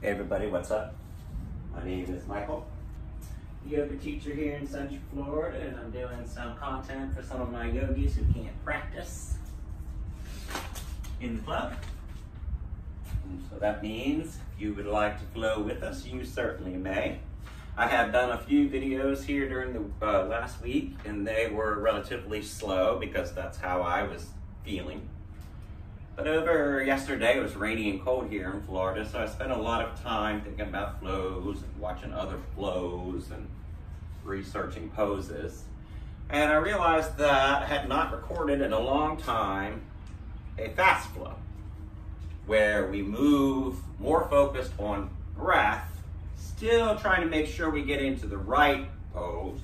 Hey everybody, what's up? My name is Michael, yoga teacher here in Central Florida, and I'm doing some content for some of my yogis who can't practice in the club. And so that means if you would like to flow with us, you certainly may. I have done a few videos here during the last week, and they were relatively slow because that's how I was feeling. But over yesterday, it was rainy and cold here in Florida, so I spent a lot of time thinking about flows and watching other flows and researching poses. And I realized that I had not recorded in a long time a fast flow, where we move more focused on breath, still trying to make sure we get into the right pose,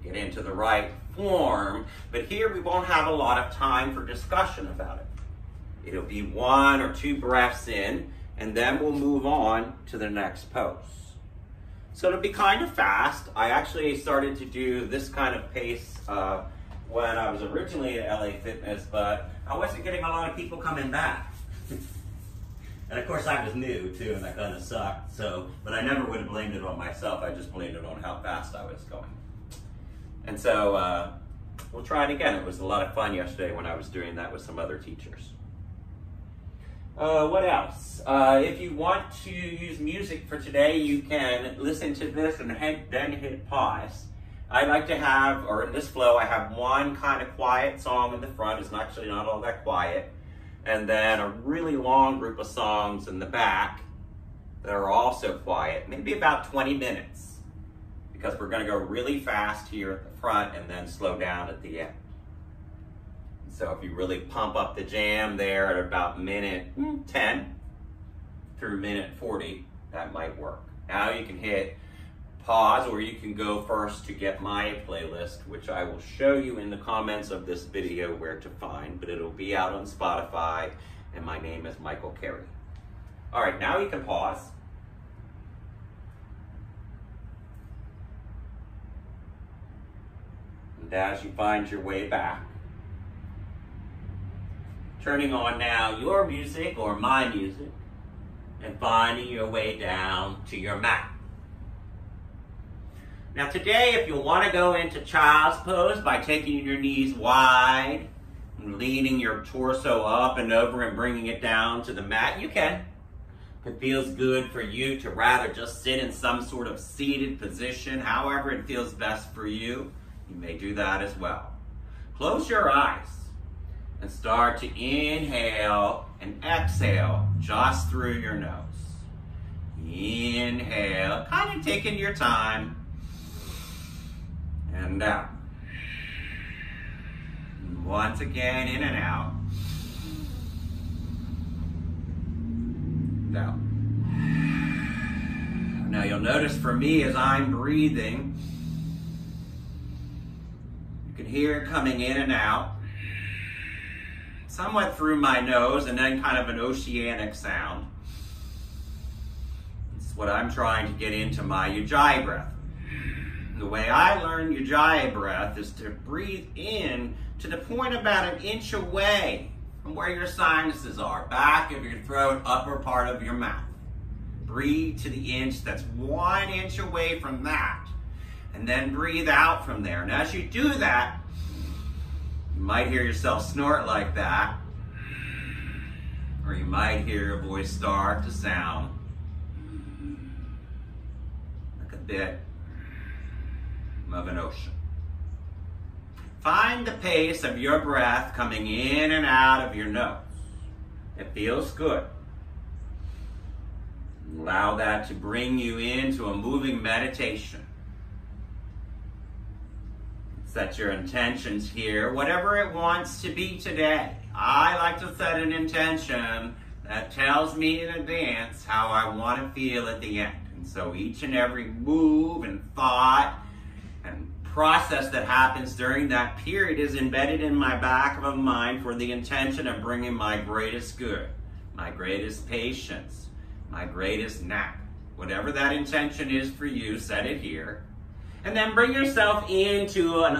get into the right form, but here we won't have a lot of time for discussion about it. It'll be 1 or 2 breaths in, and then we'll move on to the next pose. So it'll be kind of fast. I actually started to do this kind of pace when I was originally at LA Fitness, but I wasn't getting a lot of people coming back. And of course I was new too, and that kind of sucked. But I never would have blamed it on myself. I just blamed it on how fast I was going. And so we'll try it again. It was a lot of fun yesterday when I was doing that with some other teachers. What else? If you want to use music for today, you can listen to this and then hit pause. I like to have, or in this flow, I have one kind of quiet song in the front. It's actually not all that quiet. And then a really long group of songs in the back that are also quiet, maybe about 20 minutes. Because we're going to go really fast here at the front and then slow down at the end. So if you really pump up the jam there at about minute 10 through minute 40, that might work. Now you can hit pause, or you can go first to get my playlist, which I will show you in the comments of this video where to find, but it'll be out on Spotify, and my name is Michael Carey. All right, now you can pause. And as you find your way back, turning on now your music or my music and finding your way down to your mat. Now today, if you want to go into child's pose by taking your knees wide and leaning your torso up and over and bringing it down to the mat, you can. If it feels good for you to rather just sit in some sort of seated position, however it feels best for you, you may do that as well. Close your eyes and start to inhale and exhale just through your nose. Inhale, kind of taking your time, and out. And once again, in and out. Out. Now you'll notice for me as I'm breathing, you can hear it coming in and out, somewhat through my nose, and then kind of an oceanic sound. It's what I'm trying to get into my Ujjayi breath. The way I learn Ujjayi breath is to breathe in to the point about 1 inch away from where your sinuses are, back of your throat, upper part of your mouth. Breathe to the inch that's 1 inch away from that, and then breathe out from there. And as you do that, you might hear yourself snort like that, or you might hear your voice start to sound like a bit of an ocean. Find the pace of your breath coming in and out of your nose. It feels good. Allow that to bring you into a moving meditation. Set your intentions here, whatever it wants to be today. I like to set an intention that tells me in advance how I want to feel at the end. And so each and every move and thought and process that happens during that period is embedded in my back of my mind for the intention of bringing my greatest good, my greatest patience, my greatest nap. Whatever that intention is for you, set it here. And then bring yourself into an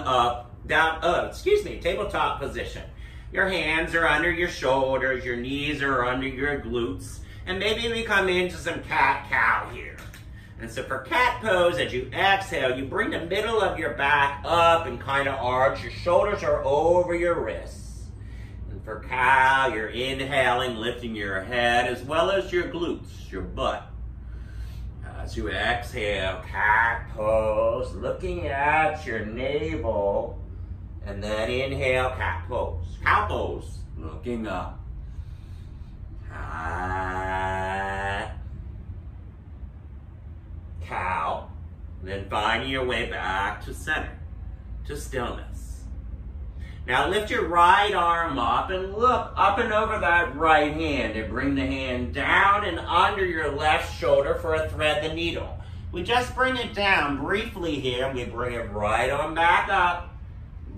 tabletop position. Your hands are under your shoulders, your knees are under your glutes, and maybe we come into some cat-cow here. And so for cat pose, as you exhale, you bring the middle of your back up and kind of arch. Your shoulders are over your wrists. And for cow, you're inhaling, lifting your head as well as your glutes, your butt. As you exhale, cat pose, looking at your navel. And then inhale, cat pose. Cow pose, looking up. Cat. Cow. Then finding your way back to center, to stillness. Now lift your right arm up and look up and over that right hand and bring the hand down and under your left shoulder for a thread the needle. We just bring it down briefly here. We bring it right on back up.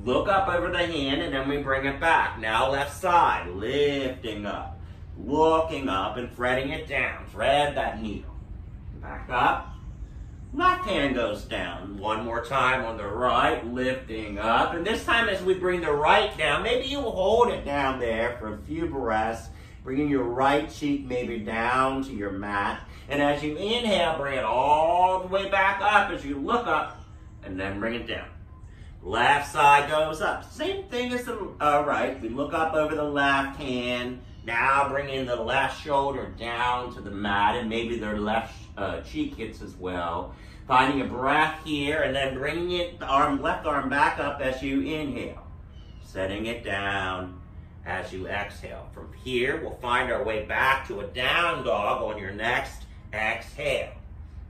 Look up over the hand and then we bring it back. Now left side, lifting up, looking up and threading it down. Thread that needle. Back up. Left hand goes down. One more time on the right, lifting up. And this time as we bring the right down, maybe you hold it down there for a few breaths, bringing your right cheek maybe down to your mat. And as you inhale, bring it all the way back up as you look up, and then bring it down. Left side goes up. Same thing as the right. We look up over the left hand. Now bringing the left shoulder down to the mat, and maybe their left cheek hits as well. Finding a breath here, and then bringing it, the left arm back up as you inhale. Setting it down as you exhale. From here, we'll find our way back to a down dog on your next exhale.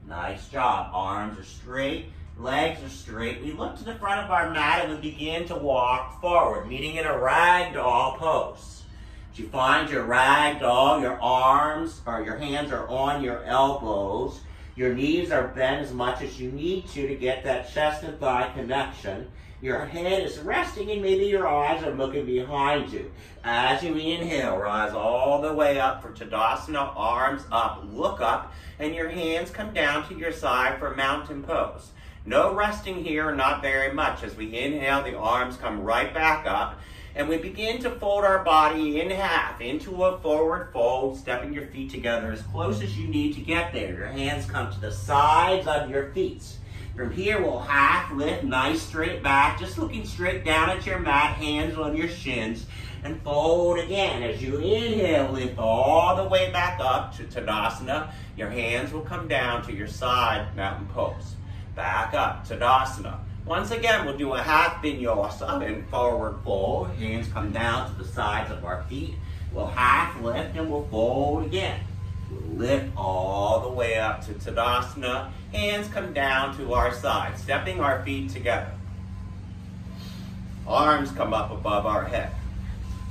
Nice job. Arms are straight. Legs are straight. We look to the front of our mat and we begin to walk forward, meeting in a ragdoll pose. As you find your ragdoll, your arms or your hands are on your elbows. Your knees are bent as much as you need to get that chest and thigh connection. Your head is resting and maybe your eyes are looking behind you. As you inhale, rise all the way up for Tadasana, arms up, look up, and your hands come down to your side for mountain pose. No resting here, not very much. As we inhale, the arms come right back up, and we begin to fold our body in half into a forward fold, stepping your feet together as close as you need to get there. Your hands come to the sides of your feet. From here, we'll half lift, nice straight back, just looking straight down at your mat, hands on your shins, and fold again. As you inhale, lift all the way back up to Tadasana. Your hands will come down to your side mountain pose. Back up, Tadasana. Once again, we'll do a half vinyasa and forward fold. Hands come down to the sides of our feet. We'll half lift and we'll fold again. We'll lift all the way up to Tadasana. Hands come down to our sides, stepping our feet together. Arms come up above our head.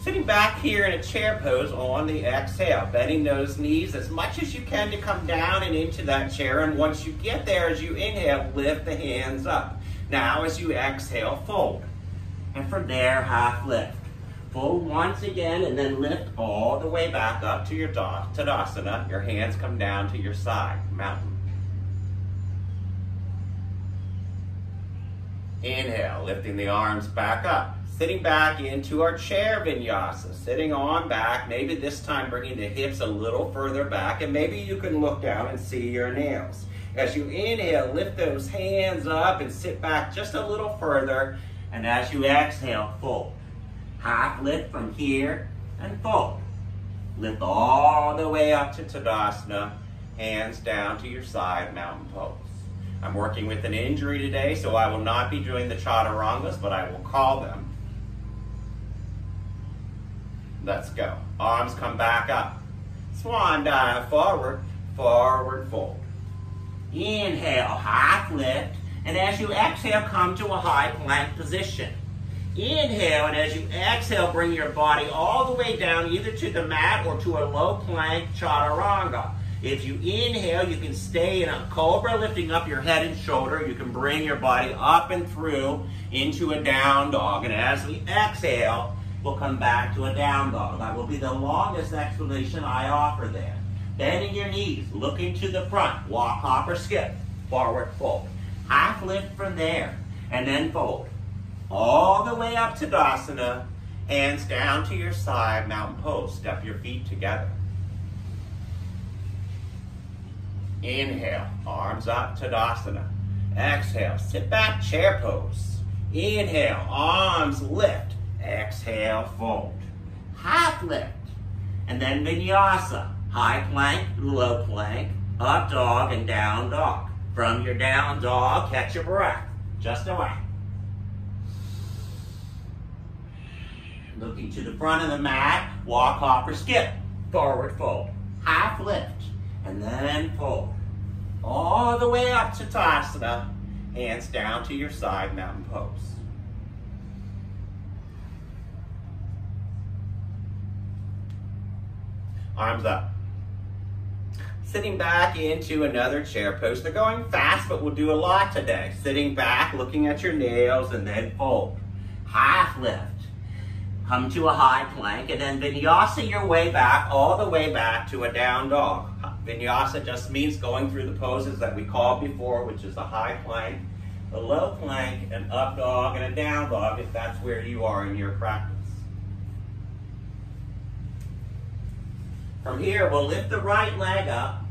Sitting back here in a chair pose on the exhale, bending those knees as much as you can to come down and into that chair. And once you get there, as you inhale, lift the hands up. Now, as you exhale, fold. And from there, half lift. Fold once again, and then lift all the way back up to your Tadasana. Your hands come down to your side, mountain. Inhale, lifting the arms back up. Sitting back into our chair vinyasa, sitting on back, maybe this time bringing the hips a little further back, and maybe you can look down and see your nails. As you inhale, lift those hands up and sit back just a little further, and as you exhale, fold. Half lift from here and fold. Lift all the way up to Tadasana, hands down to your side, mountain pose. I'm working with an injury today, so I will not be doing the chaturangas, but I will call them. Let's go. Arms come back up. Swan dive forward, forward fold. Inhale, half lift, and as you exhale, come to a high plank position. Inhale, and as you exhale, bring your body all the way down, either to the mat or to a low plank chaturanga. If you inhale, you can stay in a cobra, lifting up your head and shoulder. You can bring your body up and through into a down dog. And as we exhale, we'll come back to a down dog. That will be the longest explanation I offer there. Bending your knees, looking to the front. Walk, hop, or skip. Forward fold. Half lift from there, and then fold. All the way up to Tadasana. Hands down to your side, mountain pose. Step your feet together. Inhale, arms up, Tadasana. Exhale, sit back, chair pose. Inhale, arms lift. Exhale, fold. Half lift. And then vinyasa. High plank, low plank, up dog and down dog. From your down dog, catch your breath. Just away. Looking to the front of the mat, walk, hop, or skip. Forward fold. Half lift. And then fold. All the way up to Tadasana. Hands down to your side, mountain pose. Arms up. Sitting back into another chair pose. They're going fast, but we'll do a lot today. Sitting back, looking at your nails, and then fold. Half lift. Come to a high plank, and then vinyasa your way back, all the way back to a down dog. Vinyasa just means going through the poses that we called before, which is a high plank, a low plank, an up dog, and a down dog, if that's where you are in your practice. From here, we'll lift the right leg up.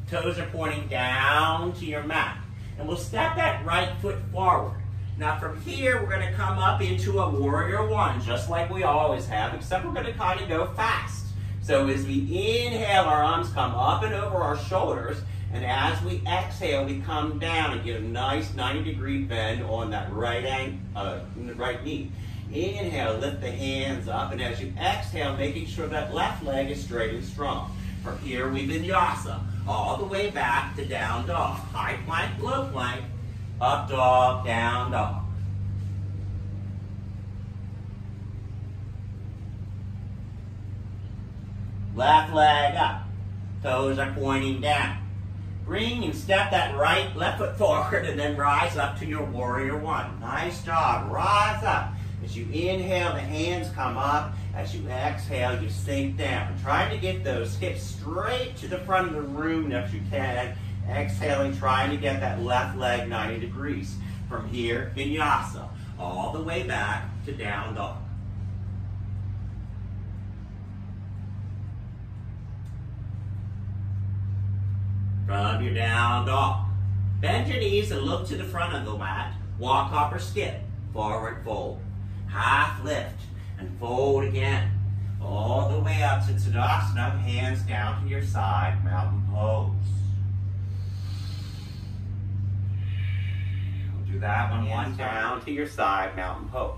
Toes are pointing down to your mat. And we'll step that right foot forward. Now from here, we're going to come up into a warrior one, just like we always have, except we're going to kind of go fast. So as we inhale, our arms come up and over our shoulders. And as we exhale, we come down and get a nice 90-degree bend on that right knee. Inhale, lift the hands up, and as you exhale, making sure that left leg is straight and strong. From here, we vinyasa, all the way back to down dog. High plank, low plank, up dog, down dog. Left leg up, toes are pointing down. Bring and step that left foot forward, and then rise up to your warrior one. Nice job, rise up. As you inhale, the hands come up. As you exhale, you sink down. Trying to get those hips straight to the front of the room if you can. Exhaling, trying to get that left leg 90 degrees. From here, vinyasa, all the way back to down dog. From your down dog. Bend your knees and look to the front of the mat. Walk, hop, or skip. Forward fold. Half lift and fold again. All the way up to Tadasana, hands down to your side, mountain pose. We'll do that one down to your side, mountain pose.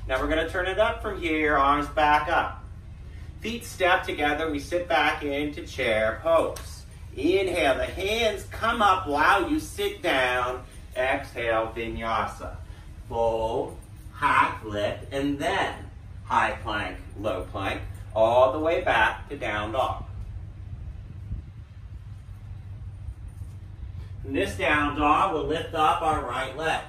Now we're going to turn it up from here, arms back up. Feet step together, we sit back into chair pose. Inhale, the hands come up while you sit down. Exhale, vinyasa. Fold. Half lift, and then high plank, low plank, all the way back to down dog. In this down dog, we'll lift up our right leg.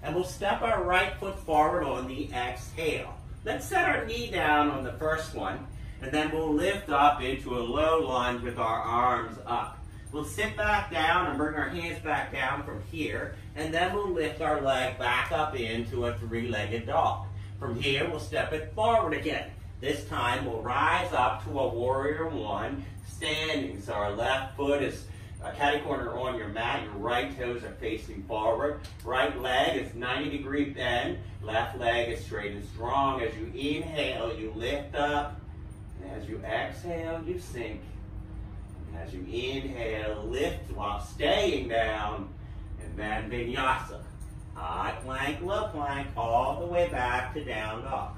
And we'll step our right foot forward on the exhale. Let's set our knee down on the first one, and then we'll lift up into a low lunge with our arms up. We'll sit back down and bring our hands back down from here, and then we'll lift our leg back up into a three-legged dog. From here, we'll step it forward again. This time, we'll rise up to a warrior one, standing. So our left foot is catty-corner on your mat. Your right toes are facing forward. Right leg is 90-degree bend. Left leg is straight and strong. As you inhale, you lift up. And as you exhale, you sink. As you inhale, lift while staying down, and then vinyasa. High plank, low plank, all the way back to down dog.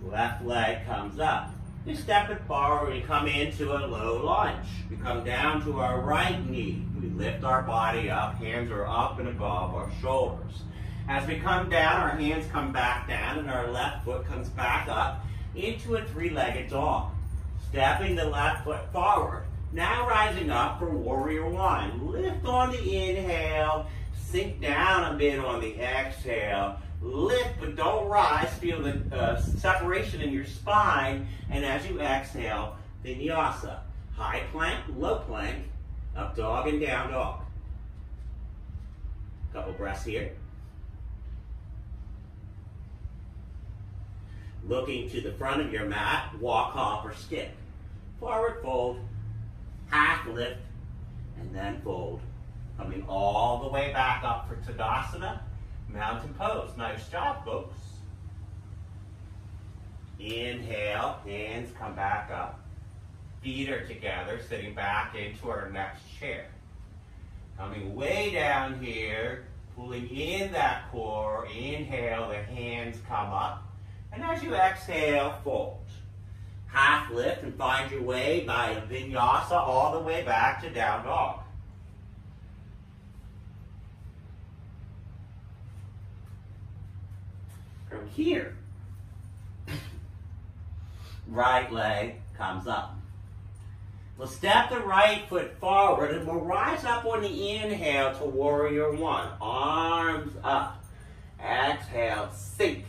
Left leg comes up. You step it forward, we come into a low lunge. We come down to our right knee. We lift our body up, hands are up and above our shoulders. As we come down, our hands come back down, and our left foot comes back up into a three-legged dog. Stepping the left foot forward. Now rising up for warrior one. Lift on the inhale, sink down a bit on the exhale. Lift, but don't rise. Feel the separation in your spine. And as you exhale, vinyasa. High plank, low plank, up dog and down dog. Couple breaths here. Looking to the front of your mat, walk, hop, or skip. Forward fold, half lift, and then fold. Coming all the way back up for Tadasana, mountain pose. Nice job, folks. Inhale, hands come back up. Feet are together, sitting back into our next chair. Coming way down here, pulling in that core. Inhale, the hands come up. And as you exhale, fold. Half lift and find your way by a vinyasa all the way back to down dog. From here, right leg comes up. We'll step the right foot forward and we'll rise up on the inhale to warrior one. Arms up. Exhale, sink.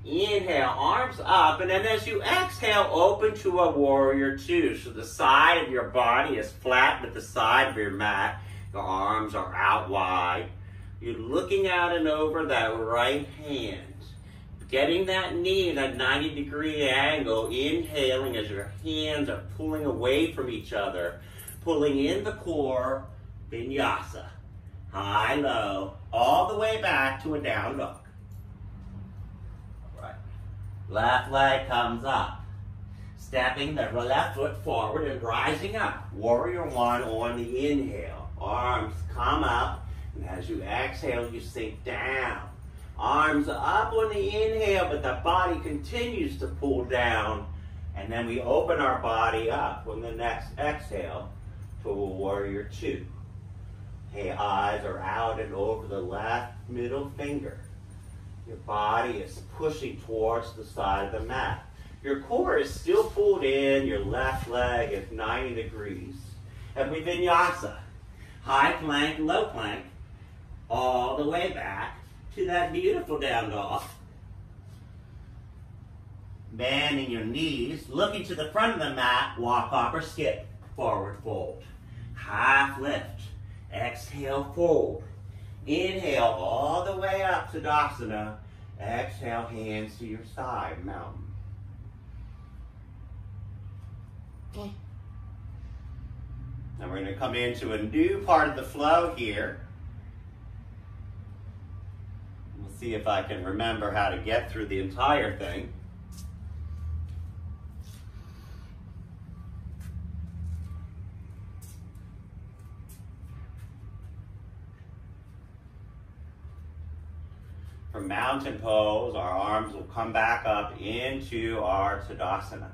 Inhale, arms up, and then as you exhale, open to a warrior two. So the side of your body is flat with the side of your mat. Your arms are out wide. You're looking out and over that right hand. Getting that knee in a 90-degree angle, inhaling as your hands are pulling away from each other. Pulling in the core, vinyasa. High, low, all the way back to a down dog. Left leg comes up. Stepping the left foot forward and rising up. Warrior one on the inhale. Arms come up. And as you exhale, you sink down. Arms up on the inhale, but the body continues to pull down. And then we open our body up on the next exhale to a warrior two. Hey, eyes are out and over the left middle finger. Your body is pushing towards the side of the mat. Your core is still pulled in. Your left leg is 90 degrees. And we vinyasa. High plank, low plank. All the way back to that beautiful down dog. Bending your knees. Looking to the front of the mat. Walk, hop, or skip. Forward fold. Half lift. Exhale, fold. Inhale all the way up to Tadasana. Exhale, hands to your side, mountain. Now we're going to come into a new part of the flow here. We'll see if I can remember how to get through the entire thing. For mountain pose, our arms will come back up into our Tadasana.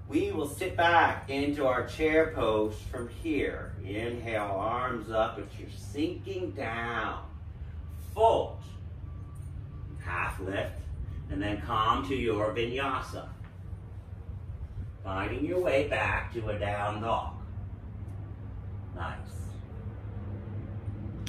We will sit back into our chair pose from here. Inhale, arms up, but you're sinking down. Fold. Half lift, and then come to your vinyasa. Finding your way back to a down dog. Nice.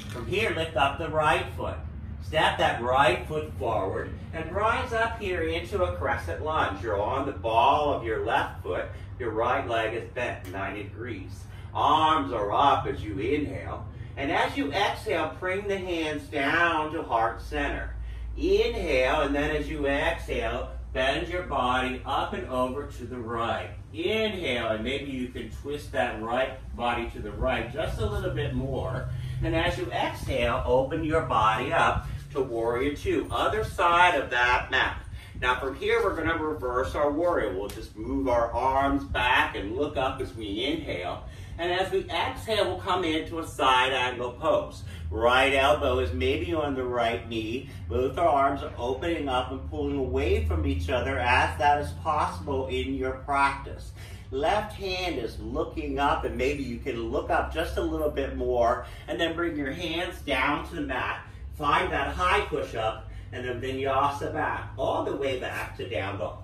From here, lift up the right foot. Step that right foot forward and rise up here into a crescent lunge. You're on the ball of your left foot. Your right leg is bent 90 degrees. Arms are up as you inhale. And as you exhale, bring the hands down to heart center. Inhale, and then as you exhale, bend your body up and over to the right. Inhale, and maybe you can twist that right body to the right just a little bit more. And as you exhale, open your body up to warrior two, other side of that mat. Now from here, we're going to reverse our warrior. We'll just move our arms back and look up as we inhale. And as we exhale, we'll come into a side angle pose. Right elbow is maybe on the right knee. Both our arms are opening up and pulling away from each other as that is possible in your practice. Left hand is looking up, and maybe you can look up just a little bit more, and then bring your hands down to the mat. Find that high push-up, and then vinyasa back, all the way back to down dog.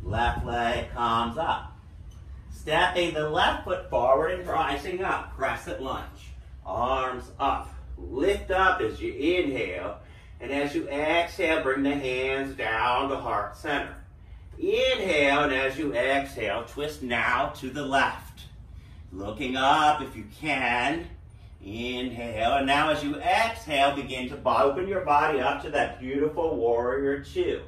Left leg comes up. Stepping the left foot forward and rising up, crescent lunge. Arms up. Lift up as you inhale. And as you exhale, bring the hands down to heart center. Inhale, and as you exhale, twist now to the left. Looking up if you can. Inhale, and now as you exhale, begin to open your body up to that beautiful warrior two.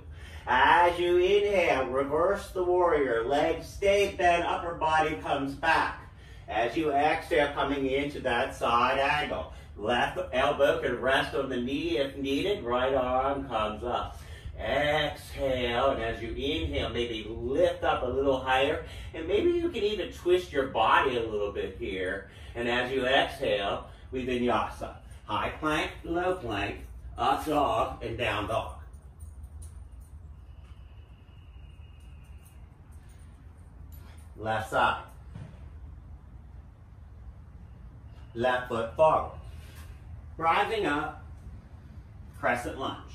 As you inhale, reverse the warrior. Legs stay bent, upper body comes back. As you exhale, coming into that side angle. Left elbow can rest on the knee if needed. Right arm comes up. Exhale, and as you inhale, maybe lift up a little higher. And maybe you can even twist your body a little bit here. And as you exhale, we vinyasa. High plank, low plank, up dog, and down dog. Left side. Left foot forward. Rising up, crescent lunge.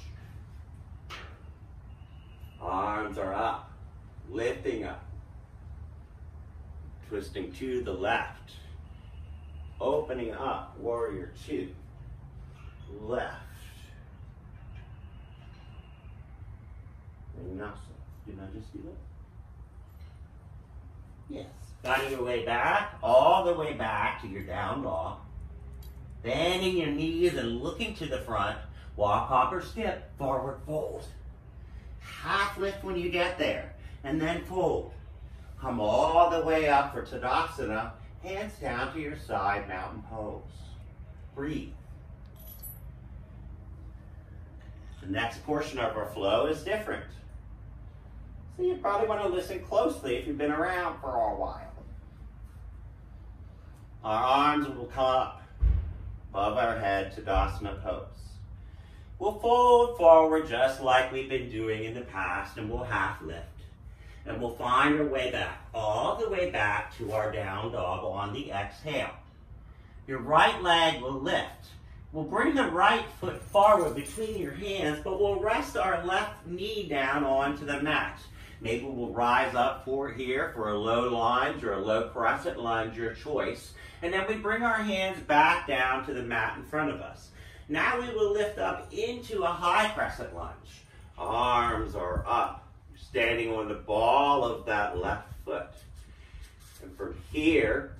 Arms are up, lifting up. Twisting to the left. Opening up, warrior two. Left. Vinyasa. Did I just do that? Yes. Guiding your way back, all the way back to your down dog. Bending your knees and looking to the front. Walk, hop, or skip. Forward fold. Half lift when you get there. And then fold. Come all the way up for Tadasana. Hands down to your side, mountain pose. Breathe. The next portion of our flow is different. So you probably want to listen closely if you've been around for a while. Our arms will come up above our head, Tadasana pose. We'll fold forward just like we've been doing in the past, and we'll half lift. And we'll find our way back, all the way back to our down dog on the exhale. Your right leg will lift. We'll bring the right foot forward between your hands, but we'll rest our left knee down onto the mat. Maybe we'll rise up here for a low lunge or a low crescent lunge, your choice. And then we bring our hands back down to the mat in front of us. Now we will lift up into a high crescent lunge. Arms are up. You're standing on the ball of that left foot. And from here,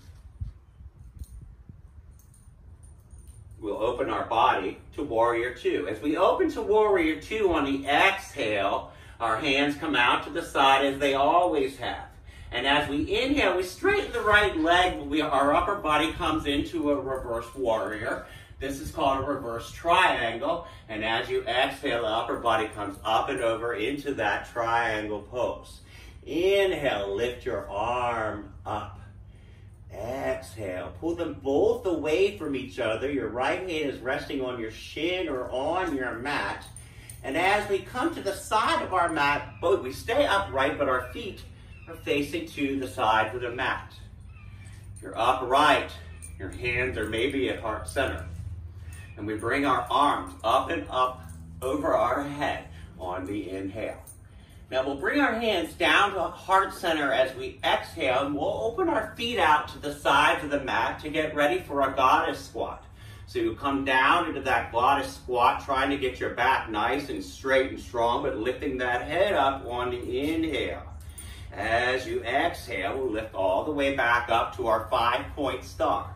we'll open our body to warrior two. As we open to warrior two on the exhale, our hands come out to the side as they always have. And as we inhale, we straighten the right leg. Our upper body comes into a reverse warrior. This is called a reverse triangle. And as you exhale, the upper body comes up and over into that triangle pose. Inhale, lift your arm up. Exhale, pull them both away from each other. Your right hand is resting on your shin or on your mat. And as we come to the side of our mat, we stay upright, but our feet are facing to the side of the mat. You're upright. Your hands are maybe at heart center. And we bring our arms up and up over our head on the inhale. Now we'll bring our hands down to heart center as we exhale, and we'll open our feet out to the sides of the mat to get ready for a goddess squat. So you come down into that goddess squat, trying to get your back nice and straight and strong, but lifting that head up on the inhale. As you exhale, we'll lift all the way back up to our 5-point star.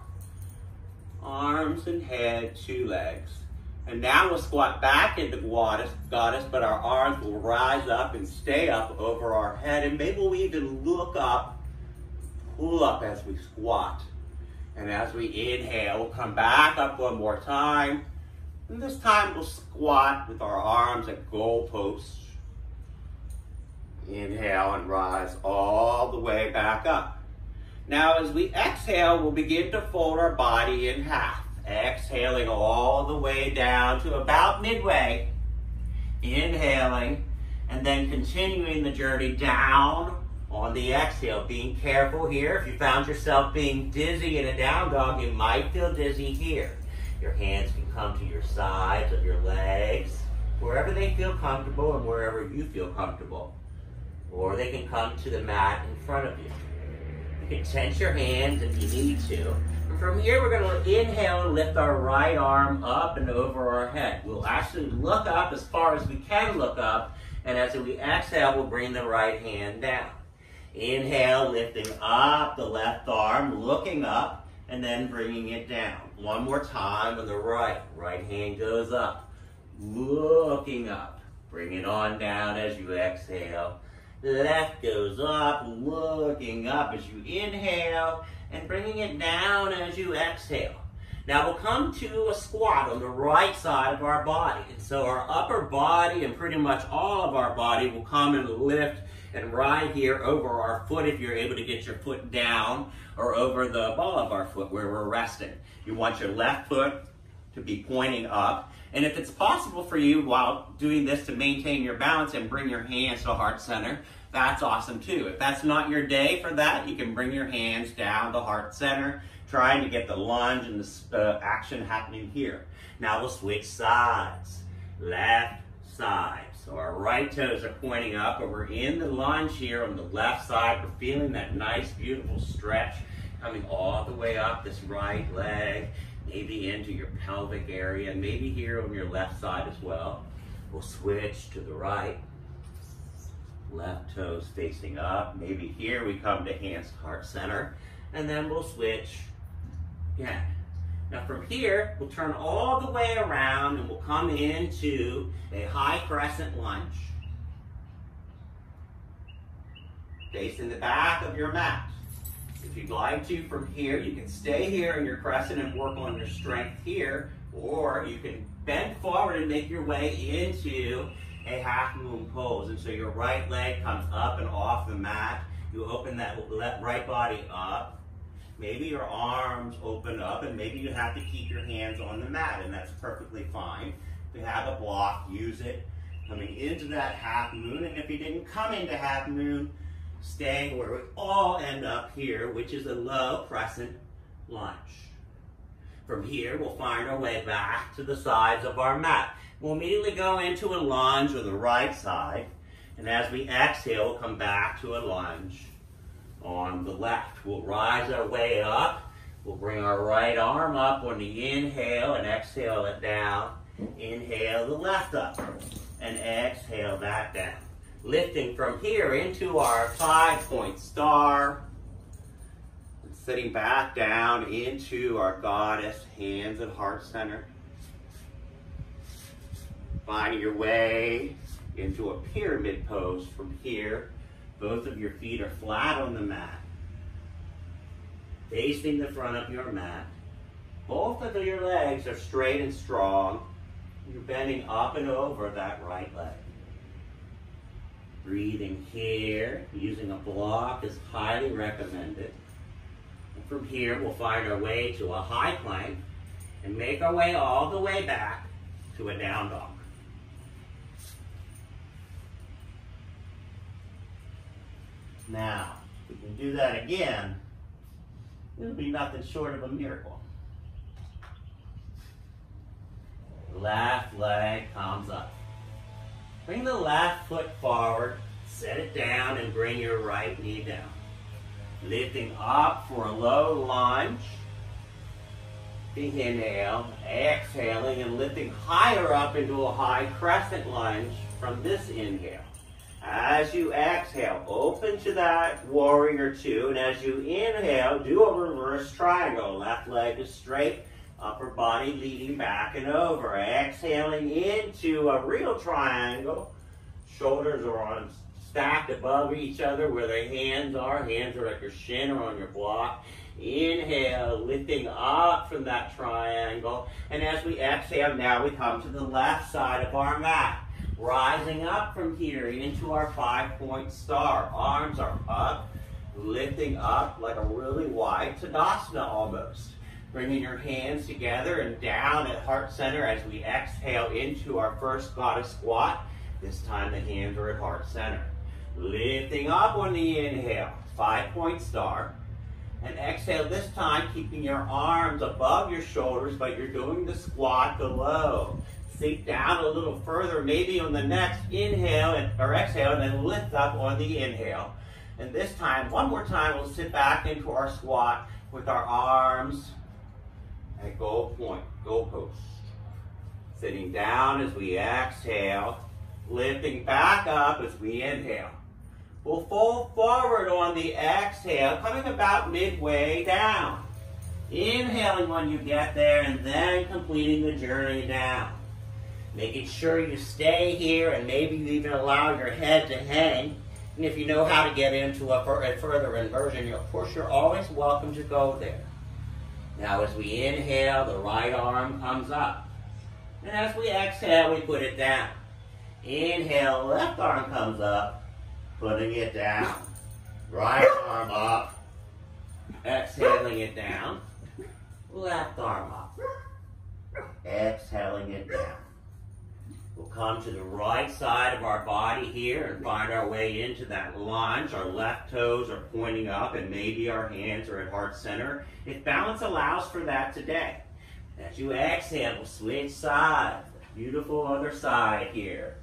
Arms and head, 2 legs. And now we'll squat back into goddess, but our arms will rise up and stay up over our head. And maybe we'll even look up, pull up as we squat. And as we inhale, we'll come back up one more time. And this time we'll squat with our arms at goalposts. Inhale and rise all the way back up. Now as we exhale, we'll begin to fold our body in half. Exhaling all the way down to about midway. Inhaling and then continuing the journey down on the exhale. Being careful here. If you found yourself being dizzy in a down dog, you might feel dizzy here. Your hands can come to your sides of your legs, wherever they feel comfortable and wherever you feel comfortable. Or they can come to the mat in front of you. You can tense your hands if you need to. And from here, we're going to inhale and lift our right arm up and over our head. We'll actually look up as far as we can look up. And as we exhale, we'll bring the right hand down. Inhale, lifting up the left arm, looking up. and then bringing it down. One more time on the right. Right hand goes up, looking up. Bring it on down as you exhale. Left goes up, looking up as you inhale, and bringing it down as you exhale. Now we'll come to a squat on the right side of our body. And so our upper body and pretty much all of our body will come and lift and ride here over our foot if you're able to get your foot down, or over the ball of our foot where we're resting. You want your left foot to be pointing up. And if it's possible for you while doing this to maintain your balance and bring your hands to heart center, that's awesome too. If that's not your day for that, you can bring your hands down to heart center, trying to get the lunge and the action happening here. Now we'll switch sides. Left side. So our right toes are pointing up, but we're in the lunge here on the left side. We're feeling that nice, beautiful stretch coming all the way up this right leg, maybe into your pelvic area, and maybe here on your left side as well. We'll switch to the right. Left toes facing up. Maybe here we come to hands to heart center, and then we'll switch again. Now from here, we'll turn all the way around and we'll come into a high crescent lunge. Facing the back of your mat. If you'd like to, from here, you can stay here in your crescent and work on your strength here, or you can bend forward and make your way into a half moon pose. And so your right leg comes up and off the mat. You open that right body up. Maybe your arms open up, and maybe you have to keep your hands on the mat, and that's perfectly fine. If you have a block, use it. Coming into that half moon, and if you didn't come into half moon, staying where we all end up here, which is a low crescent lunge. From here, we'll find our way back to the sides of our mat. We'll immediately go into a lunge on the right side, and as we exhale, we'll come back to a lunge on the left. We'll rise our way up. We'll bring our right arm up on the inhale and exhale it down. Inhale the left up and exhale that down. Lifting from here into our 5-point star. And sitting back down into our goddess, hands at heart center. Finding your way into a pyramid pose from here. Both of your feet are flat on the mat, facing the front of your mat. Both of your legs are straight and strong. You're bending up and over that right leg. Breathing here, using a block is highly recommended. And from here, we'll find our way to a high plank and make our way all the way back to a down dog. Now, if we can do that again, it'll be nothing short of a miracle. Left leg comes up. Bring the left foot forward, set it down, and bring your right knee down. Lifting up for a low lunge. Inhale, exhaling, and lifting higher up into a high crescent lunge from this inhale. As you exhale, open to that warrior two, and as you inhale, do a reverse triangle. Left leg is straight, upper body leading back and over. Exhaling into a real triangle. Shoulders are stacked above each other where the hands are. Hands are at your shin or on your block. Inhale, lifting up from that triangle. And as we exhale, now we come to the left side of our mat. Rising up from here into our 5-point star. Arms are up, lifting up like a really wide Tadasana almost. Bringing your hands together and down at heart center as we exhale into our first goddess squat. This time the hands are at heart center. Lifting up on the inhale, 5-point star. And exhale this time, keeping your arms above your shoulders, but you're doing the squat below. Sink down a little further, maybe on the next inhale or exhale, and then lift up on the inhale. And this time, one more time, we'll sit back into our squat with our arms at goal point, goal post. Sitting down as we exhale, lifting back up as we inhale. We'll fold forward on the exhale, coming about midway down. Inhaling when you get there and then completing the journey down. Making sure you stay here and maybe you even allow your head to hang. And if you know how to get into a further inversion, of course, you're always welcome to go there. Now, as we inhale, the right arm comes up. And as we exhale, we put it down. Inhale, left arm comes up, putting it down. Right arm up, exhaling it down. Left arm up, exhaling it down. We'll come to the right side of our body here and find our way into that lunge. Our left toes are pointing up and maybe our hands are at heart center. If balance allows for that today. As you exhale, we'll switch sides. Beautiful other side here.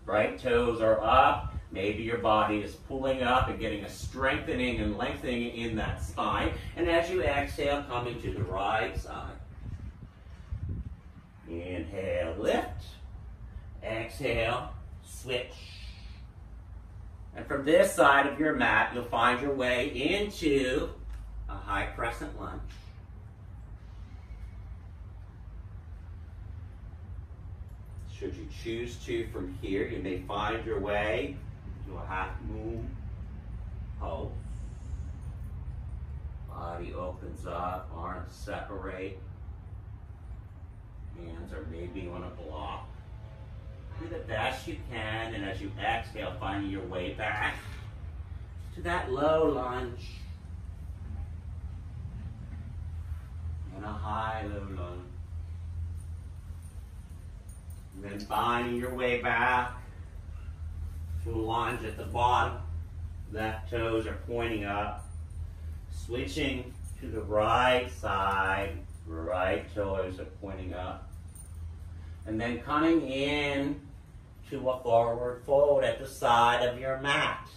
Right toes are up. Maybe your body is pulling up and getting a strengthening and lengthening in that spine. And as you exhale, coming to the right side. Inhale, lift. Exhale, switch. And from this side of your mat, you'll find your way into a high crescent lunge. Should you choose to from here, you may find your way to a half moon pose. Body opens up, arms separate. Hands are maybe on a block. Do the best you can, and as you exhale, finding your way back to that low lunge and a high low lunge. And then finding your way back to a lunge at the bottom. Left toes are pointing up. Switching to the right side. Right toes are pointing up. And then coming in to a forward fold at the side of your mat.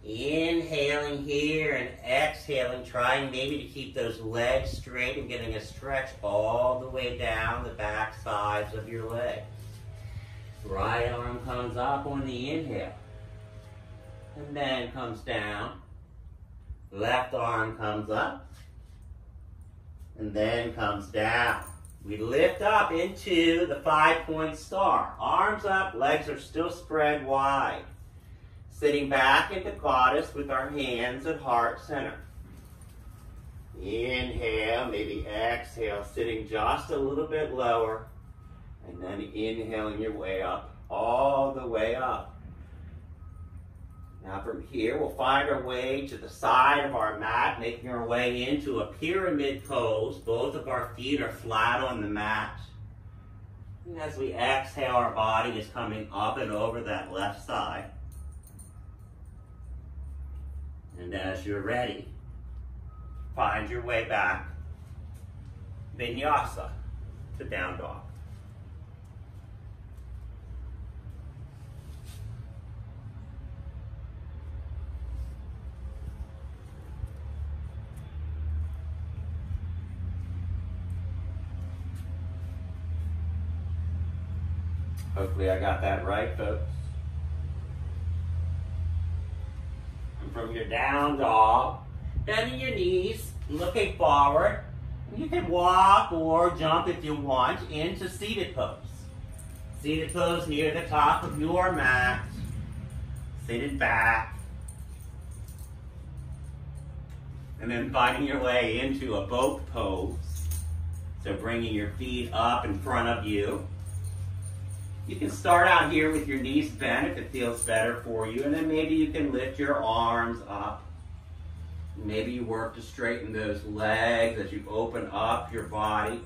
Inhaling here and exhaling, trying maybe to keep those legs straight and getting a stretch all the way down the back sides of your legs. Right arm comes up on the inhale and then comes down. Left arm comes up and then comes down. We lift up into the 5-point star. Arms up, legs are still spread wide. Sitting back into goddess with our hands at heart center. Inhale, maybe exhale, sitting just a little bit lower. And then inhaling your way up, all the way up. Now from here, we'll find our way to the side of our mat, making our way into a pyramid pose. Both of our feet are flat on the mat. And as we exhale, our body is coming up and over that left side. And as you're ready, find your way back, vinyasa, to down dog. Hopefully I got that right, folks. And from your down dog, bending your knees, looking forward. You can walk or jump if you want into seated pose. Seated pose near the top of your mat. Seated back. And then finding your way into a boat pose. So bringing your feet up in front of you. You can start out here with your knees bent if it feels better for you, and then maybe you can lift your arms up. Maybe you work to straighten those legs as you open up your body.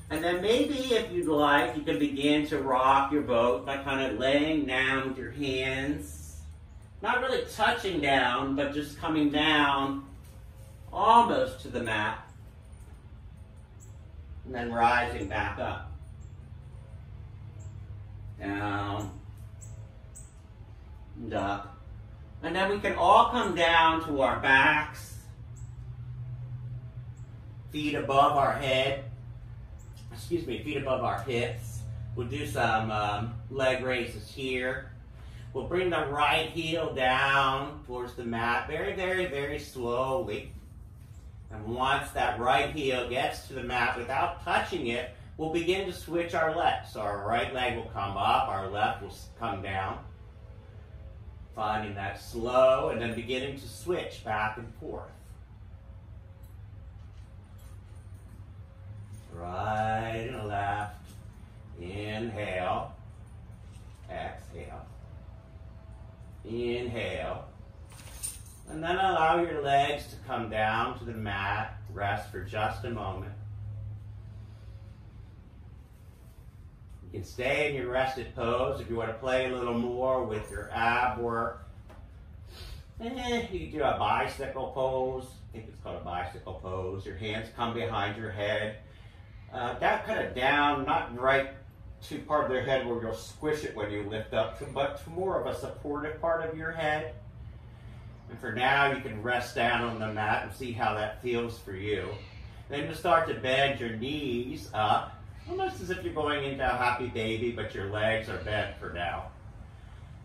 And then maybe if you'd like, you can begin to rock your boat by kind of laying down with your hands. Not really touching down, but just coming down almost to the mat. And then rising back up. Down, and up. And then we can all come down to our backs, feet above our head, feet above our hips. We'll do some leg raises here. We'll bring the right heel down towards the mat very, very, very slowly. And once that right heel gets to the mat without touching it, we'll begin to switch our legs. So our right leg will come up, our left will come down. Finding that slow and then beginning to switch back and forth. Right and left. Inhale. Exhale. Inhale. And then allow your legs to come down to the mat. Rest for just a moment. You can stay in your rested pose if you want to play a little more with your ab work. You can do a bicycle pose. I think it's called a bicycle pose. Your hands come behind your head. That kind of down, not right to part of their head where you'll squish it when you lift up, but to more of a supportive part of your head. And for now, you can rest down on the mat and see how that feels for you. Then you start to bend your knees up. Almost as if you're going into a happy baby, but your legs are bent for now.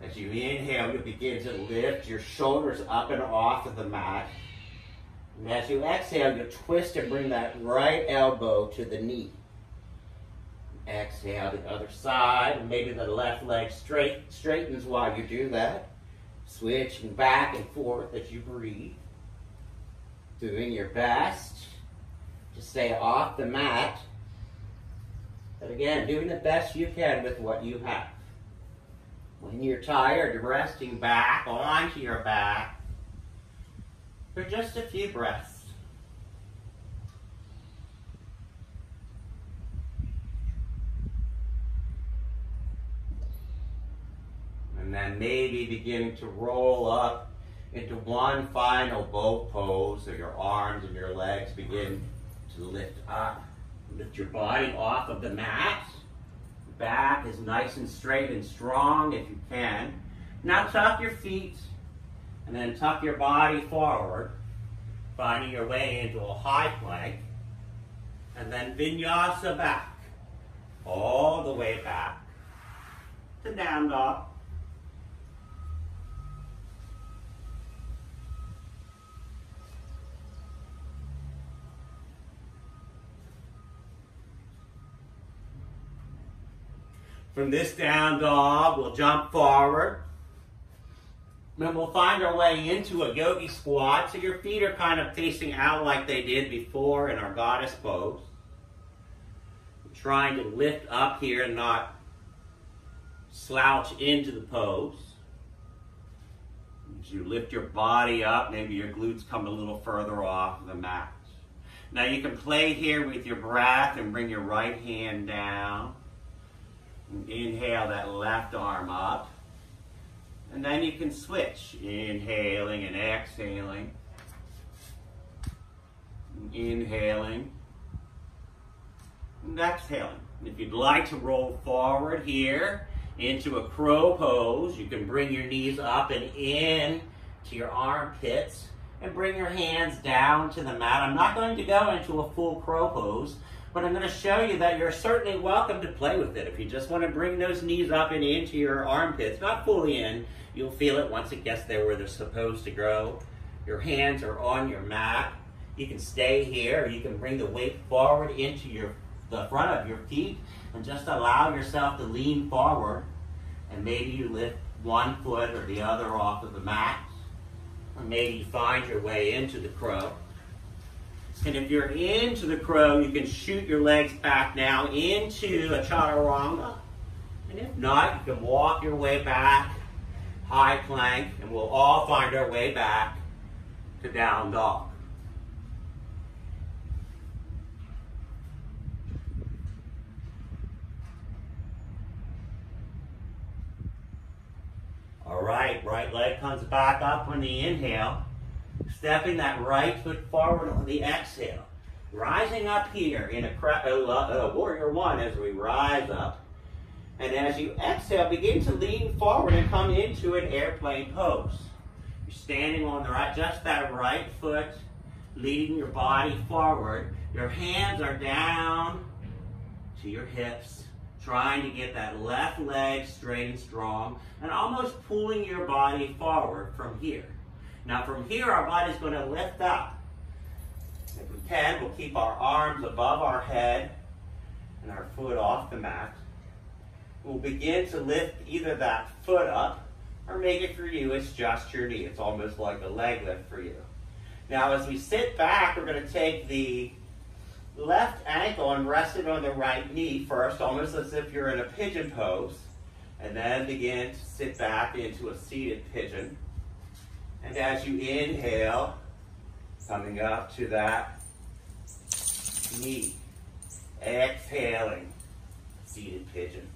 As you inhale, you begin to lift your shoulders up and off of the mat. And as you exhale, you twist and bring that right elbow to the knee. Exhale the other side, and maybe the left leg straightens while you do that. Switching back and forth as you breathe. Doing your best to stay off the mat. But again, doing the best you can with what you have. When you're tired, you're resting back onto your back for just a few breaths. And then maybe beginning to roll up into one final boat pose, so your arms and your legs begin to lift up. Lift your body off of the mat. Back is nice and straight and strong if you can. Now tuck your feet and then tuck your body forward, finding your way into a high plank. And then vinyasa back, all the way back to down dog. From this down dog, we'll jump forward. Then we'll find our way into a yogi squat. So your feet are kind of facing out like they did before in our goddess pose. We're trying to lift up here and not slouch into the pose. As you lift your body up, maybe your glutes come a little further off the mat. Now you can play here with your breath and bring your right hand down. Inhale that left arm up. And then you can switch, inhaling and exhaling. Inhaling and exhaling. If you'd like to roll forward here into a crow pose, you can bring your knees up and in to your armpits and bring your hands down to the mat. I'm not going to go into a full crow pose, but I'm going to show you that you're certainly welcome to play with it. If you just want to bring those knees up and into your armpits, not fully in, you'll feel it once it gets there where they're supposed to go. Your hands are on your mat. You can stay here, or you can bring the weight forward into the front of your feet and just allow yourself to lean forward. And maybe you lift one foot or the other off of the mat. Or maybe you find your way into the crow. And if you're into the crow, you can shoot your legs back now into a chaturanga. And if not, you can walk your way back, high plank, and we'll all find our way back to down dog. All right, right leg comes back up on the inhale. Stepping that right foot forward on the exhale. Rising up here in a warrior one as we rise up. And as you exhale, begin to lean forward and come into an airplane pose. You're standing on the right, just that right foot, leading your body forward. Your hands are down to your hips, trying to get that left leg straight and strong, and almost pulling your body forward from here. Now from here, our body's going to lift up. If we can, we'll keep our arms above our head and our foot off the mat. We'll begin to lift either that foot up, or maybe for you it's just your knee. It's almost like a leg lift for you. Now as we sit back, we're going to take the left ankle and rest it on the right knee first, almost as if you're in a pigeon pose, and then begin to sit back into a seated pigeon. And as you inhale, coming up to that knee, exhaling, seated pigeon.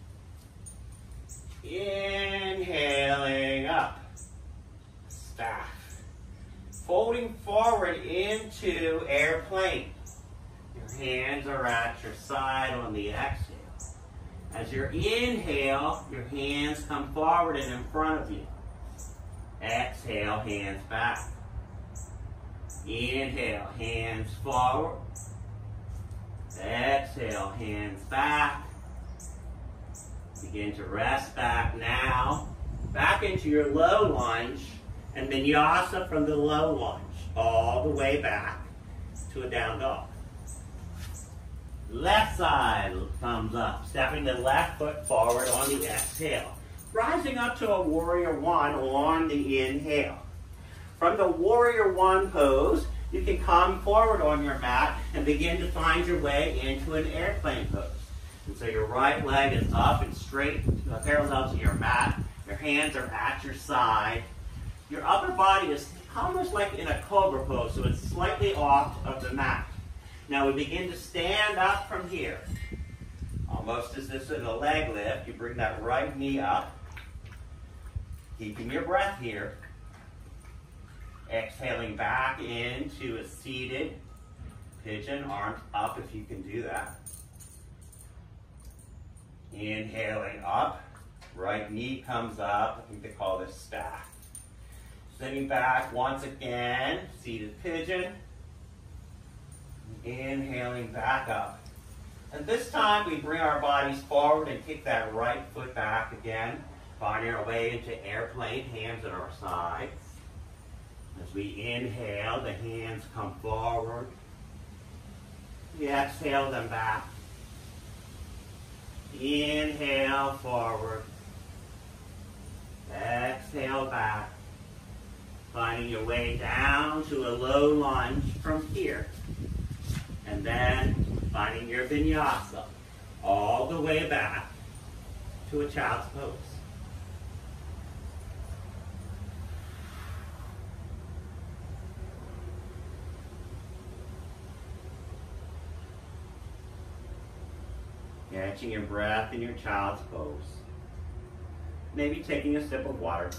Inhaling up, staff. Folding forward into airplane. Your hands are at your side on the exhale. As you inhale, your hands come forward and in front of you. Exhale, hands back. Inhale, hands forward. Exhale, hands back. Begin to rest back now. Back into your low lunge and vinyasa from the low lunge all the way back to a down dog. Left side comes up, stepping the left foot forward on the exhale. Rising up to a warrior one on the inhale. From the warrior one pose, you can come forward on your mat and begin to find your way into an airplane pose. And so your right leg is up and straight, parallel to your mat. Your hands are at your side. Your upper body is almost like in a cobra pose, so it's slightly off of the mat. Now we begin to stand up from here. Almost as this is a leg lift, you bring that right knee up, keeping your breath here. Exhaling back into a seated pigeon, arms up if you can do that. Inhaling up, right knee comes up. I think they call this stack. Sitting back once again, seated pigeon. Inhaling back up. And this time we bring our bodies forward and kick that right foot back again, finding our way into airplane, hands at our sides. As we inhale, the hands come forward. We exhale them back. Inhale forward. Exhale back. Finding your way down to a low lunge from here. And then finding your vinyasa all the way back to a child's pose. Catching your breath in your child's pose. Maybe taking a sip of water.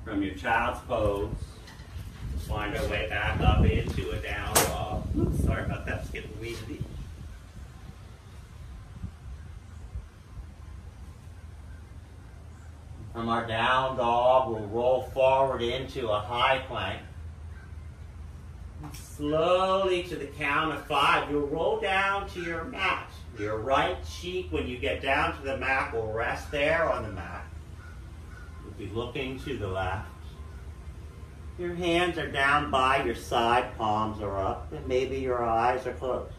From your child's pose, find our way back up into a down dog. Oops, sorry about that, it's getting weedy. From our down dog, we'll roll forward into a high plank. Slowly to the count of 5, you'll roll down to your mat. Your right cheek, when you get down to the mat, will rest there on the mat. You'll be looking to the left. Your hands are down by your side, palms are up, and maybe your eyes are closed.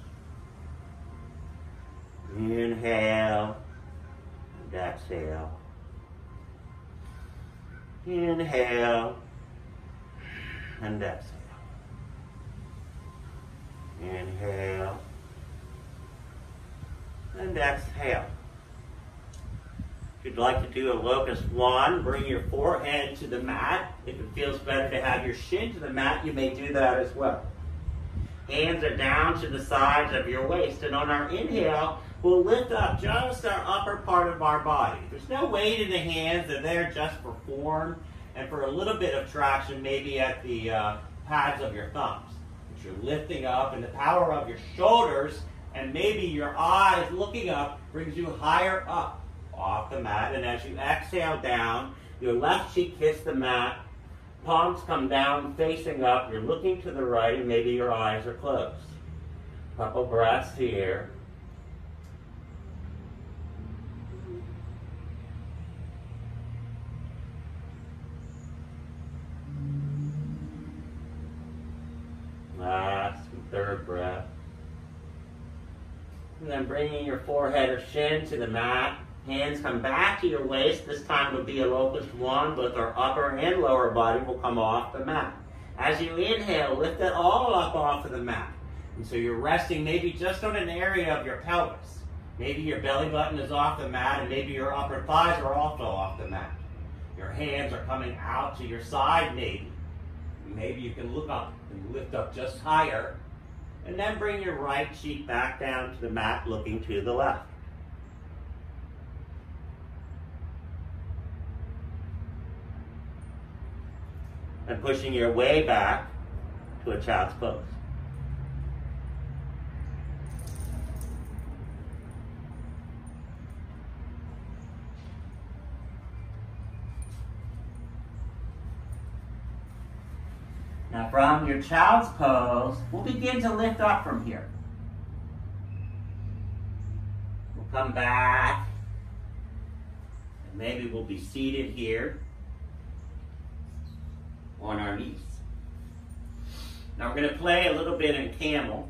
Inhale and exhale. Inhale and exhale. Inhale and exhale. If you'd like to do a locust one, bring your forehead to the mat. If it feels better to have your shin to the mat, you may do that as well. Hands are down to the sides of your waist, and on our inhale, we'll lift up just our upper part of our body. There's no weight in the hands, they're there just for form and for a little bit of traction, maybe at the pads of your thumbs. But you're lifting up, and the power of your shoulders and maybe your eyes looking up brings you higher up off the mat. And as you exhale down, your left cheek hits the mat, palms come down facing up, you're looking to the right, and maybe your eyes are closed. Couple breaths here. And then bringing your forehead or shin to the mat. Hands come back to your waist. This time will be a locust one. Both our upper and lower body will come off the mat. As you inhale, lift it all up off of the mat. And so you're resting maybe just on an area of your pelvis. Maybe your belly button is off the mat, and maybe your upper thighs are also off the mat. Your hands are coming out to your side maybe. Maybe you can look up and lift up just higher. And then bring your right cheek back down to the mat, looking to the left. And pushing your way back to a child's pose. Now from your child's pose, we'll begin to lift up from here. We'll come back, and maybe we'll be seated here on our knees. Now we're going to play a little bit in camel.